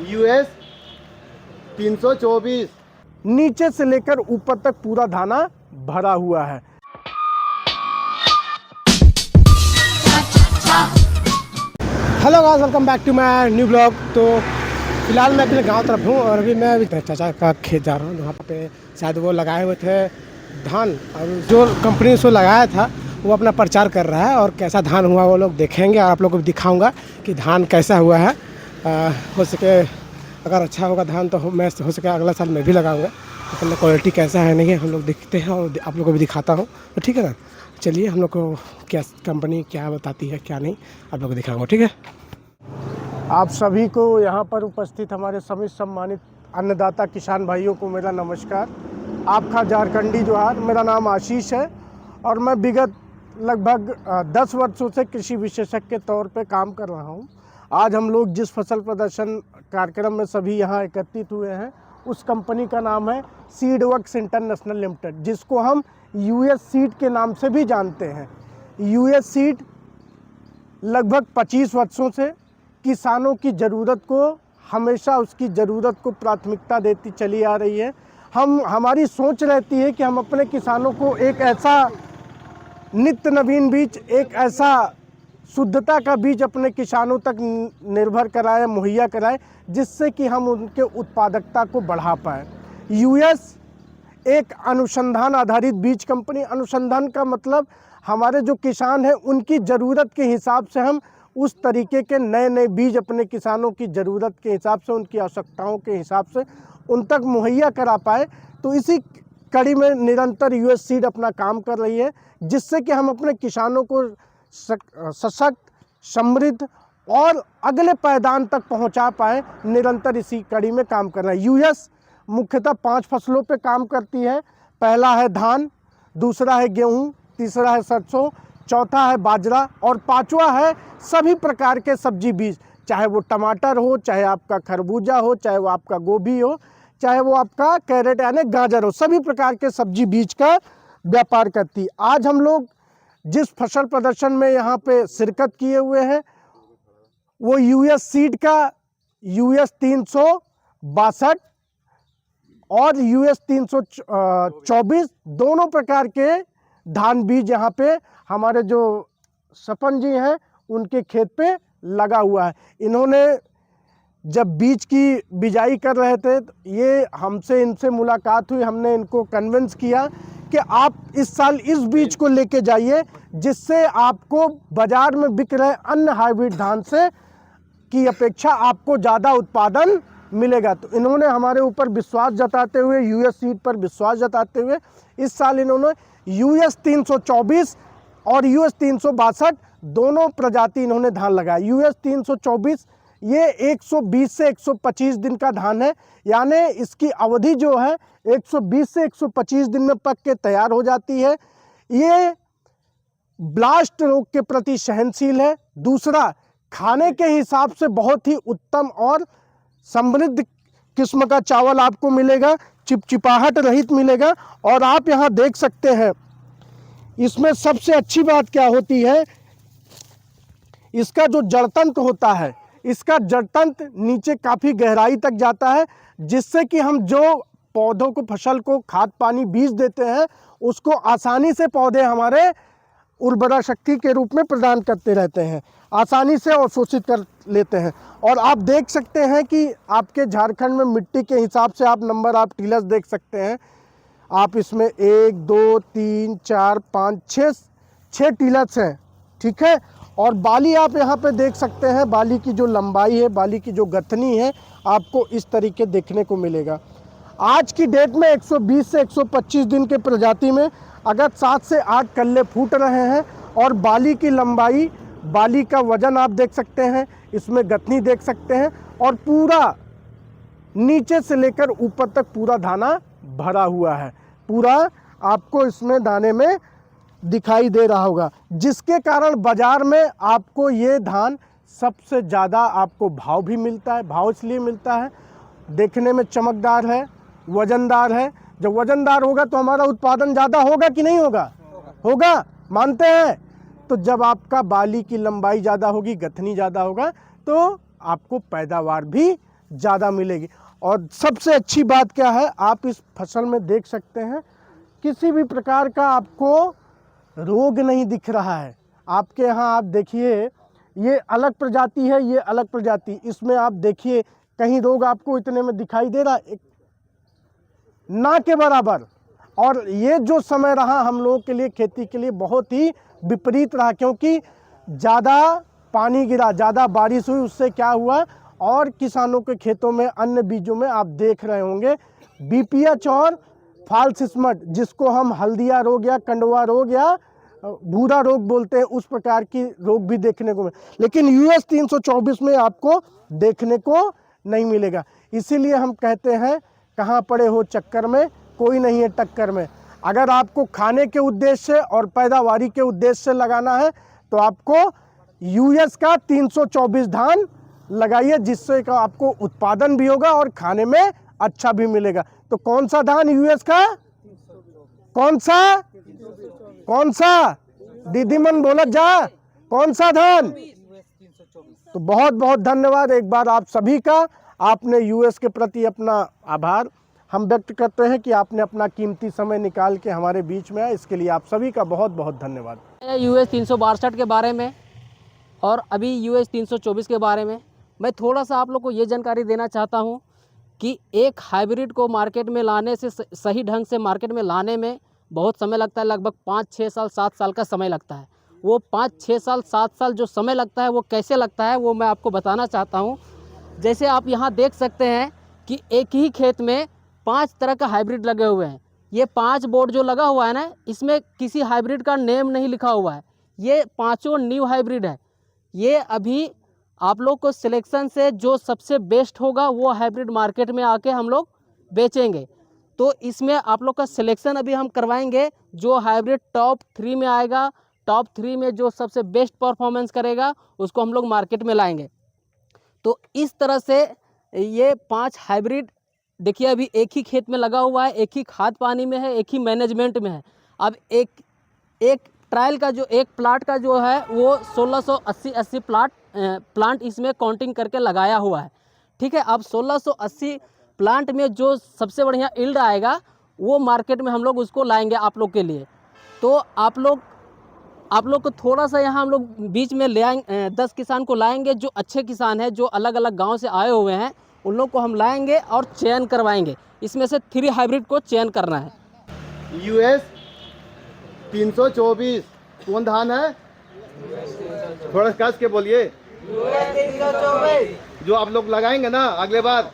US 324। नीचे से लेकर ऊपर तक पूरा दाना भरा हुआ है। Hello guys, welcome back to my new blog. तो फिलहाल मैं अपने गांव तरफ हूँ और अभी मैं चाचा का खेत जा रहा हूँ जहाँ पे शायद वो लगाए हुए थे धान, और जो कंपनी से लगाया था वो अपना प्रचार कर रहा है और कैसा धान हुआ वो लोग देखेंगे और आप लोग को भी दिखाऊंगा कि धान कैसा हुआ है। हो सके अगर अच्छा होगा धान तो मैं हो सके अगला साल मैं भी लगाऊंगा। तो पहले क्वालिटी कैसा है नहीं हम लोग देखते हैं और आप लोग को भी दिखाता हूँ। तो ठीक है ना, चलिए हम लोग को क्या कंपनी क्या बताती है क्या नहीं आप लोग को दिखाऊंगा। ठीक है, आप सभी को यहाँ पर उपस्थित हमारे सभी सम्मानित अन्नदाता किसान भाइयों को मेरा नमस्कार। आपका झारखंडी जोहार। मेरा नाम आशीष है और मैं विगत लगभग 10 वर्षों से कृषि विशेषज्ञ के तौर पे काम कर रहा हूँ। आज हम लोग जिस फसल प्रदर्शन कार्यक्रम में सभी यहाँ एकत्रित हुए हैं उस कंपनी का नाम है सीडवर्क्स इंटरनेशनल लिमिटेड, जिसको हम यूएस सीड के नाम से भी जानते हैं। यूएस सीड लगभग 25 वर्षों से किसानों की ज़रूरत को हमेशा उसकी ज़रूरत को प्राथमिकता देती चली आ रही है। हमारी सोच रहती है कि हम अपने किसानों को एक ऐसा नित्य नवीन बीज, एक ऐसा शुद्धता का बीज अपने किसानों तक निर्भर कराए, मुहैया कराए, जिससे कि हम उनके उत्पादकता को बढ़ा पाए। यूएस एक अनुसंधान आधारित बीज कंपनी, अनुसंधान का मतलब हमारे जो किसान हैं उनकी ज़रूरत के हिसाब से हम उस तरीके के नए नए बीज अपने किसानों की ज़रूरत के हिसाब से, उनकी आवश्यकताओं के हिसाब से उन तक मुहैया करा पाए। तो इसी कड़ी में निरंतर यूएस सीड अपना काम कर रही है, जिससे कि हम अपने किसानों को सशक्त, समृद्ध और अगले पायदान तक पहुंचा पाए। निरंतर इसी कड़ी में काम कर रहा है। यूएस मुख्यतः 5 फसलों पे काम करती है। पहला है धान, दूसरा है गेहूँ, तीसरा है सरसों, चौथा है बाजरा और पांचवा है सभी प्रकार के सब्जी बीज, चाहे वो टमाटर हो, चाहे आपका खरबूजा हो, चाहे वो आपका गोभी हो, चाहे वो आपका कैरेट यानी गाजर हो, सभी प्रकार के सब्जी बीज का व्यापार करती है। आज हम लोग जिस फसल प्रदर्शन में यहाँ पे शिरकत किए हुए हैं वो यूएस सीड का US 362 और US 324 दोनों प्रकार के धान बीज यहाँ पे हमारे जो सपन जी हैं उनके खेत पे लगा हुआ है। इन्होंने जब बीज की बिजाई कर रहे थे तो ये हमसे इनसे मुलाकात हुई, हमने इनको कन्विंस किया कि आप इस साल इस बीज को लेके जाइए, जिससे आपको बाज़ार में बिक रहे अन्य हाइब्रिड धान से की अपेक्षा आपको ज़्यादा उत्पादन मिलेगा। तो इन्होंने हमारे ऊपर विश्वास जताते हुए, यूएस सीड पर विश्वास जताते हुए इस साल इन्होंने US 324 और US 362 दोनों प्रजाति इन्होंने धान लगाया। US 324 ये 120 से 125 दिन का धान है, यानी इसकी अवधि जो है 120 से 125 दिन में पक के तैयार हो जाती है। ये ब्लास्ट रोग के प्रति सहनशील है। दूसरा, खाने के हिसाब से बहुत ही उत्तम और समृद्ध किस्म का चावल आपको मिलेगा, चिपचिपाहट रहित मिलेगा। और आप यहाँ देख सकते हैं इसमें सबसे अच्छी बात क्या होती है, इसका जो जड़तंत्र होता है, इसका जड़तंत्र नीचे काफ़ी गहराई तक जाता है, जिससे कि हम जो पौधों को, फसल को खाद पानी बीज देते हैं उसको आसानी से पौधे हमारे उर्वरा शक्ति के रूप में प्रदान करते रहते हैं, आसानी से अवशोषित कर लेते हैं। और आप देख सकते हैं कि आपके झारखंड में मिट्टी के हिसाब से आप नंबर, आप टीलर्स देख सकते हैं। आप इसमें 1 2 3 4 5 6 टीलर्स हैं, ठीक है। और बाली आप यहाँ पे देख सकते हैं, बाली की जो लंबाई है, बाली की जो गथनी है, आपको इस तरीके देखने को मिलेगा। आज की डेट में 120 से 125 दिन के प्रजाति में अगर 7 से 8 कल्ले फूट रहे हैं और बाली की लंबाई, बाली का वजन आप देख सकते हैं, इसमें गथनी देख सकते हैं और पूरा नीचे से लेकर ऊपर तक पूरा दाना भरा हुआ है, पूरा आपको इसमें दाने में दिखाई दे रहा होगा, जिसके कारण बाज़ार में आपको ये धान सबसे ज़्यादा आपको भाव भी मिलता है। भाव इसलिए मिलता है, देखने में चमकदार है, वज़नदार है। जब वज़नदार होगा तो हमारा उत्पादन ज़्यादा होगा कि नहीं होगा? होगा, मानते हैं। तो जब आपका बाली की लंबाई ज़्यादा होगी, गथनी ज़्यादा होगा, तो आपको पैदावार भी ज़्यादा मिलेगी। और सबसे अच्छी बात क्या है, आप इस फसल में देख सकते हैं किसी भी प्रकार का आपको रोग नहीं दिख रहा है। आपके यहाँ आप देखिए, ये अलग प्रजाति है, ये अलग प्रजाति, इसमें आप देखिए कहीं रोग आपको इतने में दिखाई दे रहा है, ना के बराबर। और ये जो समय रहा हम लोगों के लिए, खेती के लिए बहुत ही विपरीत रहा, क्योंकि ज़्यादा पानी गिरा, ज़्यादा बारिश हुई, उससे क्या हुआ, और किसानों के खेतों में अन्य बीजों में आप देख रहे होंगे बीपीएच और फॉल्स स्पॉट, जिसको हम हल्दिया रोग या कंडवा रोग या भूरा रोग बोलते हैं, उस प्रकार की रोग भी देखने को मिले, लेकिन यूएस 324 में आपको देखने को नहीं मिलेगा। इसीलिए हम कहते हैं कहाँ पड़े हो चक्कर में, कोई नहीं है टक्कर में। अगर आपको खाने के उद्देश्य से और पैदावारी के उद्देश्य से लगाना है तो आपको यूएस का 324 धान लगाइए, जिससे का आपको उत्पादन भी होगा और खाने में अच्छा भी मिलेगा। तो कौन सा धान यूएस का, कौन सा दीदी मन बोला जा, कौन सा धान? तो बहुत बहुत धन्यवाद एक बार आप सभी का। आपने यूएस के प्रति अपना आभार हम व्यक्त करते हैं कि आपने अपना कीमती समय निकाल के हमारे बीच में आए, इसके लिए आप सभी का बहुत बहुत धन्यवाद। यूएस 362 के बारे में और अभी यूएस 324 के बारे में मैं थोड़ा सा आप लोग को ये जानकारी देना चाहता हूँ कि एक हाइब्रिड को मार्केट में लाने से, सही ढंग से मार्केट में लाने में बहुत समय लगता है, लगभग 5-6 साल 7 साल का समय लगता है। वो 5-6 साल 7 साल जो समय लगता है वो कैसे लगता है वो मैं आपको बताना चाहता हूँ। जैसे आप यहाँ देख सकते हैं कि एक ही खेत में 5 तरह का हाइब्रिड लगे हुए हैं। ये 5 बोर्ड जो लगा हुआ है ना, इसमें किसी हाइब्रिड का नेम नहीं लिखा हुआ है। ये पाँचों न्यू हाइब्रिड है। ये अभी आप लोग को सिलेक्शन से जो सबसे बेस्ट होगा वो हाइब्रिड मार्केट में आके हम लोग बेचेंगे। तो इसमें आप लोग का सिलेक्शन अभी हम करवाएंगे, जो हाइब्रिड टॉप 3 में आएगा, टॉप 3 में जो सबसे बेस्ट परफॉर्मेंस करेगा उसको हम लोग मार्केट में लाएंगे। तो इस तरह से ये 5 हाइब्रिड देखिए अभी एक ही खेत में लगा हुआ है, एक ही खाद पानी में है, एक ही मैनेजमेंट में है। अब एक ट्रायल का जो एक प्लाट का जो है वो 1680 प्लांट इसमें काउंटिंग करके लगाया हुआ है। ठीक है, अब 1680 प्लांट में जो सबसे बढ़िया यील्ड आएगा वो मार्केट में हम लोग उसको लाएंगे आप लोग के लिए। तो आप लोग को थोड़ा सा यहाँ हम लोग बीच में ले आएंगे, 10 किसान को लाएंगे जो अच्छे किसान हैं, जो अलग अलग गांव से आए हुए हैं, उन लोग को हम लाएंगे और चयन करवाएंगे। इसमें से 3 हाइब्रिड को चयन करना है। यूएस 324 कौन धान है? थोड़ा कस के बोलिए। यूएस 324 जो आप लोग लगाएंगे ना अगले बार।